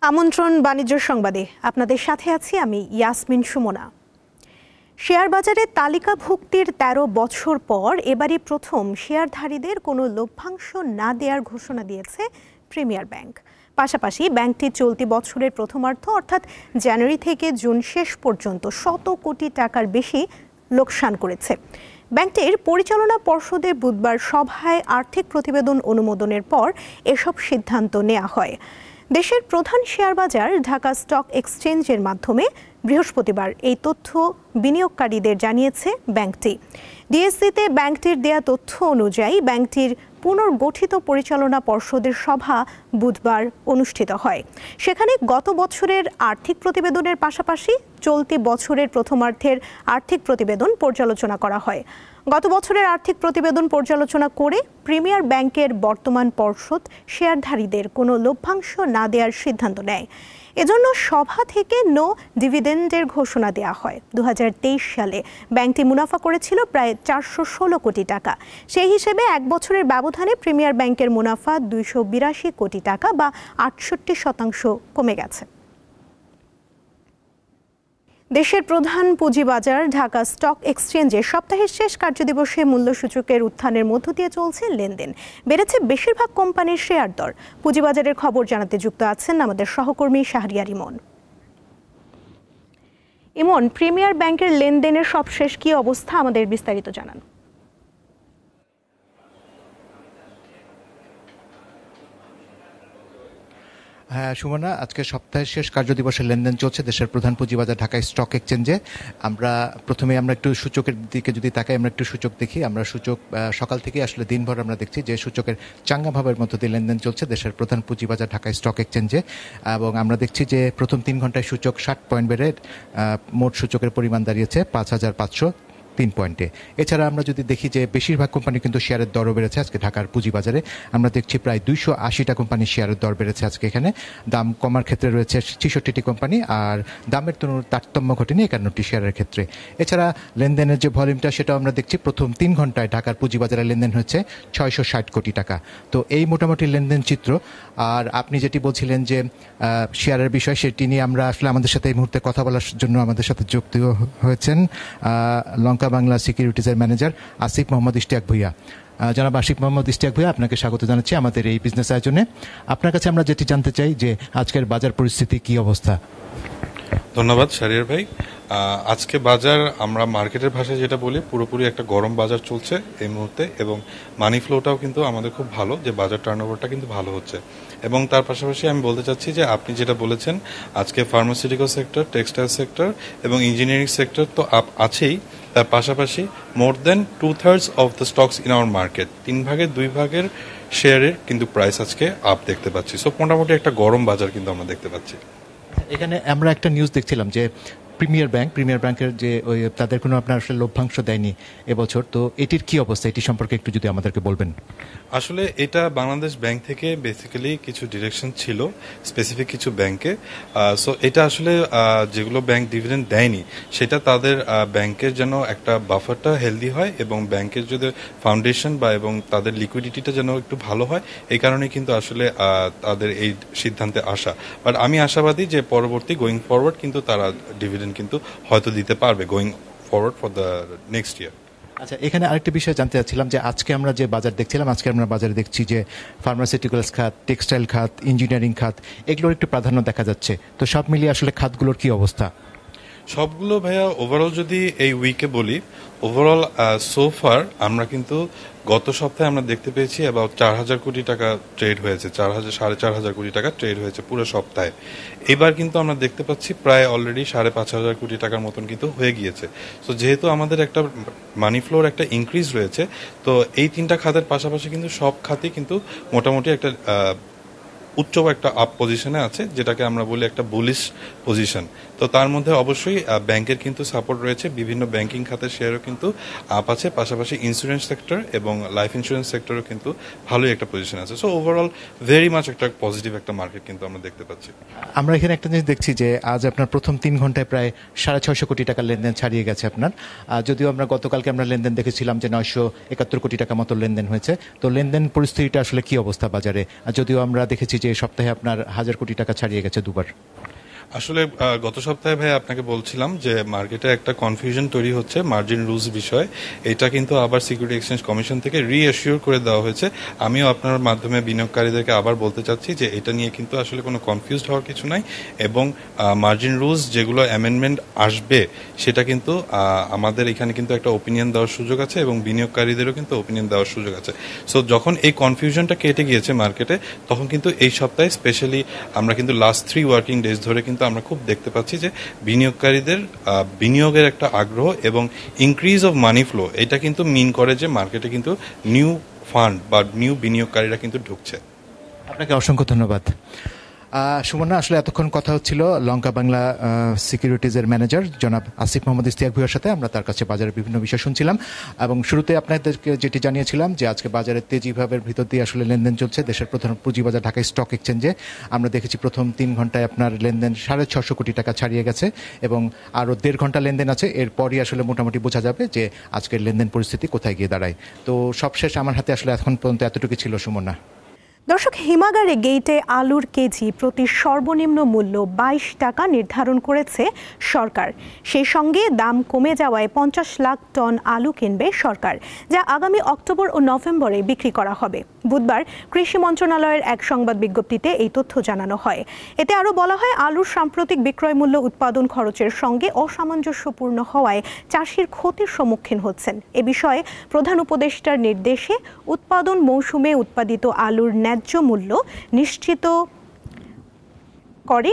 আমন্ত্রণ বাণিজ্য সংবাদে আপনাদের সাথে আছি আমি ইয়াসমিন সুমনা। শেয়ার বাজারে তালিকাভুক্তির ১৩ বছর পর এবারই প্রথম শেয়ারধারীদের কোনো লভ্যাংশ না দেওয়ার ঘোষণা দিয়েছে প্রিমিয়ার ব্যাংক। পাশাপাশি ব্যাংকটি চলতি বছরের প্রথমার্ধ অর্থাৎ জানুয়ারি থেকে জুন শেষ পর্যন্ত ১০০ কোটি টাকার বেশি লোকসান করেছে। ব্যাংকটির পরিচালনা পর্ষদের বুধবার সভায় আর্থিক প্রতিবেদন অনুমোদনের পর এসব সিদ্ধান্ত নেওয়া হয়। দেশের প্রধান শেয়ার বাজার ঢাকা স্টক এক্সচেঞ্জের মাধ্যমে বৃহস্পতিবার এই তথ্য বিনিয়োগকারীদের জানিয়েছে ব্যাংকটি। ডিএসসিতে ব্যাংকটির দেয়া তথ্য অনুযায়ী ব্যাংকটির পুনর্গঠিত পরিচালনা পর্ষদের সভা বুধবার অনুষ্ঠিত হয়। সেখানে গত বছরের আর্থিক প্রতিবেদনের পাশাপাশি চলতি বছরের প্রথমার্ধের আর্থিক প্রতিবেদন পর্যালোচনা করা হয়। গত বছরের আর্থিক প্রতিবেদন পর্যালোচনা করে প্রিমিয়ার ব্যাংকের বর্তমান পর্ষদ শেয়ারধারীদের কোনো লভ্যাংশ না দেওয়ার সিদ্ধান্ত নেয়। এজন্য সভা থেকে নো ডিভিডেন্ডের ঘোষণা দেওয়া হয়। ২০২৩ সালে ব্যাংকটি মুনাফা করেছিল প্রায় ৪১৬ কোটি টাকা। সেই হিসেবে এক বছরের ব্যবধানে প্রিমিয়ার ব্যাংকের মুনাফা ২৮২ কোটি টাকা বা ৬৮% কমে গেছে। দেশের প্রধান পুঁজিবাজার ঢাকা স্টক এক্সচেঞ্জে সপ্তাহের শেষ কার্যদিবসে মূল্যসূচকের উত্থানের মধ্য দিয়ে চলছে লেনদেন। বেড়েছে বেশিরভাগ কোম্পানির শেয়ার দর। পুঁজিবাজারের খবর জানাতে যুক্ত আছেন আমাদের সহকর্মী শাহরিয়ার ইমন। ইমন, প্রিমিয়ার ব্যাংকের লেনদেনের সবশেষ কি অবস্থা, আমাদের বিস্তারিত জানান। হ্যাঁ সুমনা, আজকে সপ্তাহের শেষ কার্যদিবসের লেনদেন চলছে দেশের প্রধান পুঁজিবাজার ঢাকা স্টক এক্সচেঞ্জে। আমরা একটু সূচকের দিকে যদি তাকাই, আমরা একটু সূচক দেখি। আমরা সূচক সকাল থেকে আসলে দিনভর আমরা দেখছি যে সূচকের চাঙ্গা ভাবের মধ্য দিয়ে লেনদেন চলছে দেশের প্রধান পুঁজিবাজার ঢাকা স্টক এক্সচেঞ্জে। এবং আমরা দেখছি যে প্রথম ৩ ঘন্টায় সূচক ৬০ পয়েন্ট বেড়ে মোট সূচকের পরিমাণ দাঁড়িয়েছে ৫,৫০৩ পয়েন্টে। এছাড়া আমরা যদি দেখি যে বেশিরভাগ কোম্পানি কিন্তু শেয়ারের দরও বেড়েছে আজকে ঢাকার পুঁজিবাজারে। আমরা দেখছি প্রায় ২৮০টা কোম্পানির শেয়ারের দর বেড়েছে আজকে। এখানে দাম কমার ক্ষেত্রে রয়েছে ৬৬টি কোম্পানি, আর দামের তারতম্য ঘটেনি ৫১টি শেয়ারের ক্ষেত্রে। এছাড়া লেনদেনের যে ভলিউমটা সেটাও আমরা দেখছি প্রথম ৩ ঘন্টায় ঢাকার পুঁজিবাজারে লেনদেন হয়েছে ৬৬০ কোটি টাকা। তো এই মোটামুটি লেনদেন চিত্র। আর আপনি যেটি বলছিলেন যে শেয়ারের বিষয়, সেটি নিয়ে আমরা আসলে আমাদের সাথে এই মুহূর্তে কথা বলার জন্য আমাদের সাথে যুক্ত হয়েছেন লঙ্কা বাংলা সিকিউরিটিজের ম্যানেজার আসিফ মোহাম্মদ ইশতিয়াক ভুইয়া। জনাব আসিফ মোহাম্মদ ইশতিয়াক ভুইয়া, আপনাকে স্বাগত জানাচ্ছি আমাদের এই বিজনেস আয়োজনে। আপনার কাছে আমরা যেটি জানতে চাই যে আজকের বাজার পরিস্থিতি কি অবস্থা? ধন্যবাদ শাহরিয়ার ভাই। আজকে বাজার, আমরা মার্কেটের ভাষায় যেটা বলি, পুরোপুরি একটা গরম বাজার চলছে এই মুহূর্তে, এবং মানি ফ্লোটাও কিন্তু আমাদের খুব ভালো, যে বাজার টার্নওভারটা কিন্তু ভালো হচ্ছে। এবং তার পাশাপাশি আমি বলতে চাচ্ছি যে আপনি যেটা বলেছেন, আজকে ফার্মাসিউটিক্যাল সেক্টর, টেক্সটাইল সেক্টর এবং ইঞ্জিনিয়ারিং সেক্টর তো আছেই, তার পাশাপাশি মোর দেন 2/3 of the stocks in our market, 3 ভাগের 2 ভাগের শেয়ারের কিন্তু প্রাইস আজকে আপ দেখতে পাচ্ছি। সো মোটামুটি একটা গরম বাজার কিন্তু আমরা দেখতে পাচ্ছি। এখানে আমরা একটা নিউজ দেখছিলাম যে প্রিমিয়ার ব্যাংকের যে ওই তাদের কোনো আপনার আসলে লভ্যাংশ দেয়নি এবছর। তো এটির কি অবস্থা, এটি সম্পর্কে একটু যদি আমাদেরকে বলবেন। আসলে এটা বাংলাদেশ ব্যাংক থেকে বেসিক্যালি কিছু ডিরেকশন ছিল স্পেসিফিক কিছু ব্যাংকে। সো এটা আসলে যেগুলো ব্যাংক ডিভিডেন্ড দেয়নি, সেটা তাদের ব্যাংকের যেন একটা বাফারটা হেলদি হয় এবং ব্যাংকের যদি ফাউন্ডেশন বা এবং তাদের লিকুইডিটিটা যেন একটু ভালো হয়, এই কারণে কিন্তু আসলে তাদের এই সিদ্ধান্তে আসা। বাট আমি আশাবাদী যে পরবর্তী গোয়িং ফরওয়ার্ড কিন্তু তারা ডিভিডেন্ড কিন্তু হয়তো দিতে পারবে going forward for the next year. আচ্ছা, এখানে আরেকটা বিষয় জানতে চাচ্ছিলাম যে আজকে আমরা যে বাজার দেখছিলাম, আজকে আমরা বাজারে দেখছি যে ফার্মাসিউটিক্যালস খাত, টেক্সটাইল খাত, ইঞ্জিনিয়ারিং খাত, এগুলোর একটু প্রাধান্য দেখা যাচ্ছে। তো সব মিলিয়ে আসলে খাতগুলোর কি অবস্থা? সবগুলো ভাইয়া ওভারঅল যদি এই উইকে বলি, ওভারঅল সোফার আমরা কিন্তু গত সপ্তাহে আমরা দেখতে পেয়েছি অ্যাবাউট ৪,০০০ কোটি টাকা ট্রেড হয়েছে, ৪,৫০০ কোটি টাকা ট্রেড হয়েছে পুরো সপ্তাহে। এবার কিন্তু আমরা দেখতে পাচ্ছি প্রায় অলরেডি ৫,৫০০ কোটি টাকার মতন কিন্তু হয়ে গিয়েছে। সো যেহেতু আমাদের একটা মানি ফ্লোর একটা ইনক্রিজ রয়েছে, তো এই 3টা খাতের পাশাপাশি কিন্তু সব খাতই কিন্তু মোটামুটি একটা উচ্চ একটা আপ পজিশনে আছে, যেটাকে আমরা বলি একটা বুলিশ পজিশন। তো তার মধ্যে অবশ্যই ব্যাংকের কিন্তু সাপোর্ট রয়েছে, বিভিন্ন ব্যাংকিং খাতের শেয়ারও কিন্তু আপ আছে, পাশাপাশি ইন্স্যুরেন্স সেক্টর এবং লাইফ ইন্স্যুরেন্স সেক্টরও কিন্তু ভালোই একটা পজিশন আছে। সো ওভারঅল ভেরি মাচ একটা পজিটিভ একটা মার্কেট কিন্তু আমরা দেখতে পাচ্ছি। আমরা এখানে একটা জিনিস দেখছি যে আজ আপনার প্রথম 3 ঘন্টায় প্রায় ৬৫০ কোটি টাকার লেনদেন ছাড়িয়ে গেছে আপনার। যদিও আমরা গতকালকে আমরা লেনদেন দেখেছিলাম যে ৯৭১ কোটি টাকা মতো লেনদেন হয়েছে। তো লেনদেন পরিস্থিতিটা আসলে কি অবস্থা বাজারে? যদিও আমরা দেখেছি যে যে সপ্তাহে আপনার 1,000 কোটি টাকা ছাড়িয়ে গেছে দুবার? আসলে গত সপ্তাহে ভাই আপনাকে বলছিলাম যে মার্কেটে একটা কনফিউশন তৈরি হচ্ছে মার্জিন রুলস বিষয়ে। এটা কিন্তু আবার সিকিউরিটি এক্সচেঞ্জ কমিশন থেকে রিঅ্যাসিওর করে দেওয়া হয়েছে। আমিও আপনার মাধ্যমে বিনিয়োগকারীদেরকে আবার বলতে চাচ্ছি যে এটা নিয়ে কিন্তু আসলে কোনো কনফিউজড হওয়ার কিছু নাই, এবং মার্জিন রুলস যেগুলো অ্যামেন্ডমেন্ট আসবে সেটা কিন্তু আমাদের এখানে কিন্তু একটা ওপিনিয়ন দেওয়ার সুযোগ আছে, এবং বিনিয়োগকারীদেরও কিন্তু ওপিনিয়ন দেওয়ার সুযোগ আছে। সো যখন এই কনফিউশনটা কেটে গিয়েছে মার্কেটে, তখন কিন্তু এই সপ্তাহে স্পেশালি আমরা কিন্তু লাস্ট 3 ওয়ার্কিং ডেজ ধরে কিন্তু আমরা খুব দেখতে পাচ্ছি যে বিনিয়োগকারীদের বিনিয়োগের একটা আগ্রহ এবং ইনক্রিজ অফ মানি ফ্লো, এটা কিন্তু মিন করে যে মার্কেটে কিন্তু নিউ ফান্ড বা নিউ বিনিয়োগকারীরা কিন্তু ঢুকছে। আপনাকে অসংখ্য ধন্যবাদ। সুমনা, আসলে এতক্ষণ কথা হচ্ছিল লঙ্কা বাংলা সিকিউরিটিজের ম্যানেজার জনাব আসিফ মোহাম্মদ ইশতিয়াক ভূঁইয়ার সাথে। আমরা তার কাছে বাজারের বিভিন্ন বিষয় শুনছিলাম, এবং শুরুতে আপনাদেরকে যেটি জানিয়েছিলাম যে আজকে বাজারের তেজিভাবের ভিতর দিয়ে আসলে লেনদেন চলছে দেশের প্রধান পুঁজিবাজার ঢাকা স্টক এক্সচেঞ্জে। আমরা দেখেছি প্রথম 3 ঘন্টায় আপনার লেনদেন 650 কোটি টাকা ছাড়িয়ে গেছে, এবং আরও 1.5 ঘন্টা লেনদেন আছে। এরপরই আসলে মোটামুটি বোঝা যাবে যে আজকের লেনদেন পরিস্থিতি কোথায় গিয়ে দাঁড়ায়। তো সবশেষ আমার হাতে আসলে এখন পর্যন্ত এতটুকু ছিল সুমনা। দর্শক, হিমাগারে গেইটে আলুর কেজি প্রতি সর্বনিম্ন মূল্য 22 টাকা নির্ধারণ করেছে সরকার। সেই সঙ্গে দাম কমে যাওয়ায় 50 লাখ টন আলু কিনবে সরকার, যা আগামী অক্টোবর ও নভেম্বরে বিক্রি করা হবে। বুধবার কৃষি মন্ত্রণালয়ের এক সংবাদ বিজ্ঞপ্তিতে এই তথ্য জানানো হয়। এতে আরও বলা হয়, আলুর সাম্প্রতিক বিক্রয় মূল্য উৎপাদন খরচের সঙ্গে অসামঞ্জস্যপূর্ণ হওয়ায় চাষির ক্ষতির সম্মুখীন হচ্ছেন। এ বিষয়ে প্রধান উপদেষ্টার নির্দেশে উৎপাদন মৌসুমে উৎপাদিত আলুর ন্যায্য মূল্য নিশ্চিত করে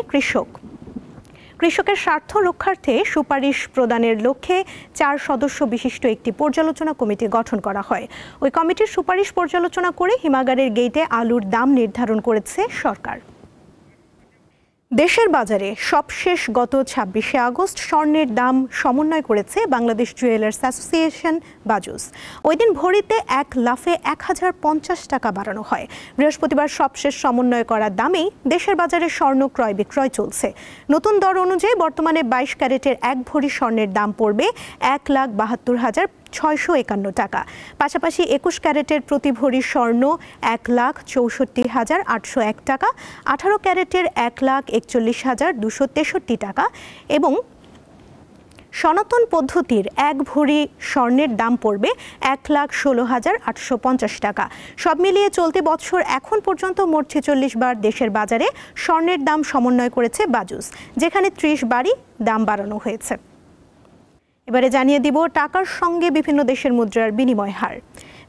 কৃষকের স্বার্থ রক্ষার্থে সুপারিশ প্রদানের লক্ষ্যে 4 সদস্য বিশিষ্ট একটি পর্যালোচনা কমিটি গঠন করা হয়। ওই কমিটির সুপারিশ পর্যালোচনা করে হিমাগারের গেইটে আলুর দাম নির্ধারণ করেছে সরকার। দেশের বাজারে সবশেষ গত 26শে আগস্ট স্বর্ণের দাম সমন্বয় করেছে বাংলাদেশ জুয়েলার্স অ্যাসোসিয়েশন বাজুস। ওই দিন ভরিতে 1 লাফে 1050 টাকা বাড়ানো হয়। বৃহস্পতিবার সবশেষ সমন্বয় করার দামেই দেশের বাজারে স্বর্ণ ক্রয় বিক্রয় চলছে। নতুন দর অনুযায়ী বর্তমানে 22 ক্যারেটের 1 ভরি স্বর্ণের দাম পড়বে 1,72,651 টাকা। পাশাপাশি 21 ক্যারেটের প্রতি ভরি স্বর্ণ 1,64,801 টাকা, 18 ক্যারেটের 1,41,263 টাকা এবং সনাতন পদ্ধতির 1 ভরি স্বর্ণের দাম পড়বে 1,16,850 টাকা। সব মিলিয়ে চলতি বছর এখন পর্যন্ত মোট 46 বার দেশের বাজারে স্বর্ণের দাম সমন্বয় করেছে বাজুস, যেখানে 30 বারই দাম বাড়ানো হয়েছে। এবারে জানিয়ে দিব টাকার সঙ্গে বিভিন্ন দেশের মুদ্রার বিনিময় হার।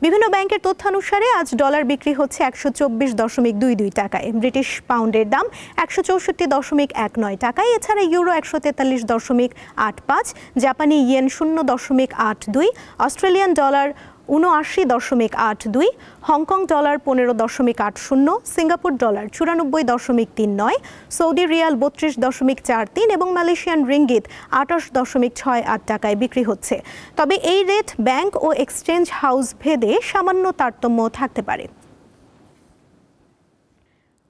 বিভিন্ন ব্যাংকের তথ্যানুসারে আজ ডলার বিক্রি হচ্ছে 124.22 টাকায়, ব্রিটিশ পাউন্ডের দাম 164.19 টাকায়, এছাড়া ইউরো 143.85, জাপানি yen 0.82, Australian dollar 79.82, Hong Kong dollar 15.80, Singapore dollar 94.39, Saudi Real 32.43 এবং মালয়েশিয়ান রিঙ্গিত 28.68 টাকায় বিক্রি হচ্ছে। তবে এই রেট ব্যাংক ও এক্সচেঞ্জ হাউস ভেদে সামান্য তারতম্য থাকতে পারে।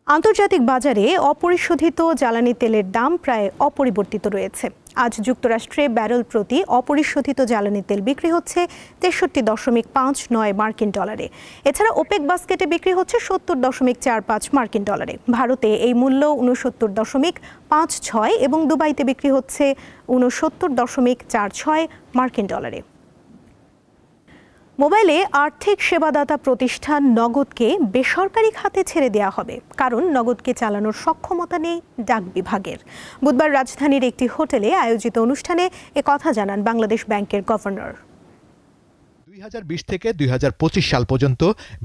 আন্তর্জাতিক বাজারে অপরিশোধিত জ্বালানি তেলের দাম প্রায় অপরিবর্তিত রয়েছে। আজ যুক্তরাষ্ট্রে ব্যারেল প্রতি অপরিশোধিত জ্বালানি তেল বিক্রি হচ্ছে 63.59 মার্কিন ডলারে। এছাড়া ওপেক বাস্কেটে বিক্রি হচ্ছে 70.45 মার্কিন ডলারে। ভারতে এই মূল্য 69.56 এবং দুবাইতে বিক্রি হচ্ছে 69.46 মার্কিন ডলারে। মোবাইলে আর্থিক সেবাদাতা প্রতিষ্ঠান নগদকে বেসরকারি খাতে ছেড়ে দেওয়া হবে, কারণ নগদকে চালানোর সক্ষমতা নেই ডাক বিভাগের। বুধবার রাজধানীর একটি হোটেলে আয়োজিত অনুষ্ঠানে একথা জানান বাংলাদেশ ব্যাংকের গভর্নর। 2020 থেকে 2025 সাল পর্যন্ত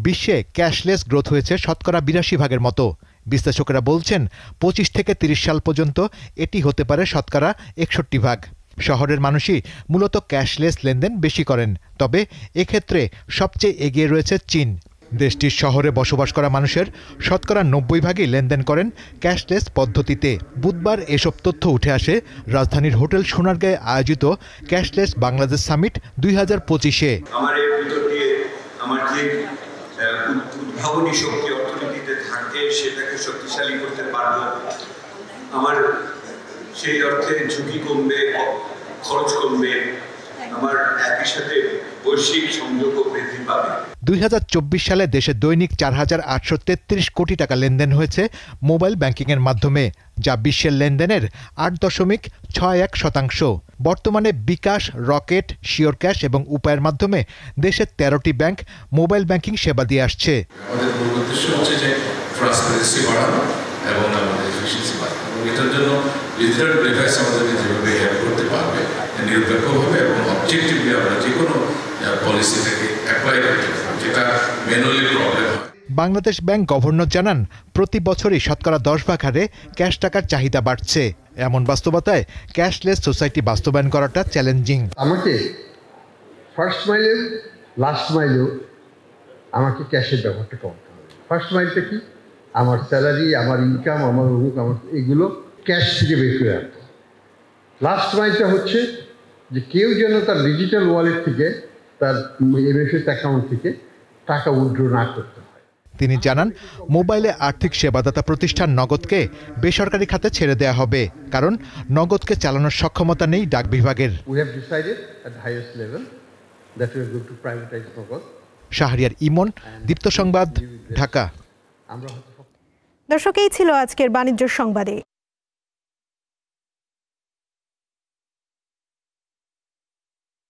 বিশ্বে ক্যাশলেস গ্রোথ হয়েছে শতকরা 82% মতো। বিশ্লেষকেরা বলছেন 25 থেকে 30 সাল পর্যন্ত এটি হতে পারে শতকরা 61%। শহরের মানুষই মূলত ক্যাশলেস লেনদেন বেশি করেন, তবে এক্ষেত্রে সবচেয়ে এগিয়ে রয়েছে চীন। দেশটির শহরে বসবাস করা মানুষের শতকরা 90% লেনদেন করেন ক্যাশলেস পদ্ধতিতে। বুধবার এসব তথ্য উঠে আসে রাজধানীর হোটেল সোনারগাঁয়ে আয়োজিত ক্যাশলেস বাংলাদেশ সামিট 2025-এ। আমার এর ভিতর দিয়ে আমার যে উদ্ভাবনী শক্তি অর্থনীতিতে থাকে সেটাকে শক্তিশালী করতে পারবো। আমার সেই অর্থে ঝুঁকি কমবে, খরচ কমবে, আমার একই সাথে বৈশ্বিক সংযোগও বৃদ্ধি পাবে। 2024 সালে দেশে দৈনিক 4,833 কোটি টাকা লেনদেন হয়েছে মোবাইল ব্যাংকিংয়ের মাধ্যমে, যা বিশ্বের লেনদেনের 8.61%। বর্তমানে বিকাশ, রকেট, শিওর ক্যাশ এবং উপায়ের মাধ্যমে দেশের 13টি ব্যাংক মোবাইল ব্যাংকিং সেবা দিয়ে আসছে। আমাদের মূল উদ্দেশ্য হচ্ছে যে ট্রান্সপারেন্সি বাড়ানো এবং আমাদের এফিসিয়েন্সি বাড়ানো। এটার জন্য ডিজিটাল ডিভাইস আমাদেরকে যেভাবে হেল্প করতে পারবে নিরপেক্ষভাবে এবং অবজেক্টিভলি আমরা যে কোনো পলিসিটাকে অ্যাপ্লাই করতে পারবো, যেটা ম্যানুয়ালি প্রবলেম হয়। বাংলাদেশ ব্যাংক গভর্নর জানান, প্রতি বছরই শতকরা 10 ভাগ হারে ক্যাশ টাকার চাহিদা বাড়ছে। এমন বাস্তবতায় ক্যাশলেস সোসাইটি বাস্তবায়ন করাটা চ্যালেঞ্জিং। আমাকে ফার্স্ট মাইলেও লাস্ট মাইলেও আমাকে ক্যাশের ব্যবহারটা করতে হবে। ফার্স্ট মাইলটা কি? আমার স্যালারি, আমার ইনকাম, আমার অমুক, আমার এগুলো ক্যাশ থেকে বের করে আনতে। লাস্ট মাইলটা হচ্ছে যে কেউ যেন তার ডিজিটাল ওয়ালেট থেকে, তার এমএফএস অ্যাকাউন্ট থেকে টাকা উইথড্র না করতে হয়। তিনি জানান, মোবাইলে আর্থিক সেবাদাতা প্রতিষ্ঠান নগদকে বেসরকারি খাতে ছেড়ে দেওয়া হবে, কারণ নগদকে চালানোর সক্ষমতা নেই ডাক বিভাগের। We have decided at the highest level that we are going to privatize Nagad. Shahriar ইমন, দীপ্ত সংবাদ, ঢাকা। দর্শক, এই ছিল আজকের বাণিজ্য সংবাদে।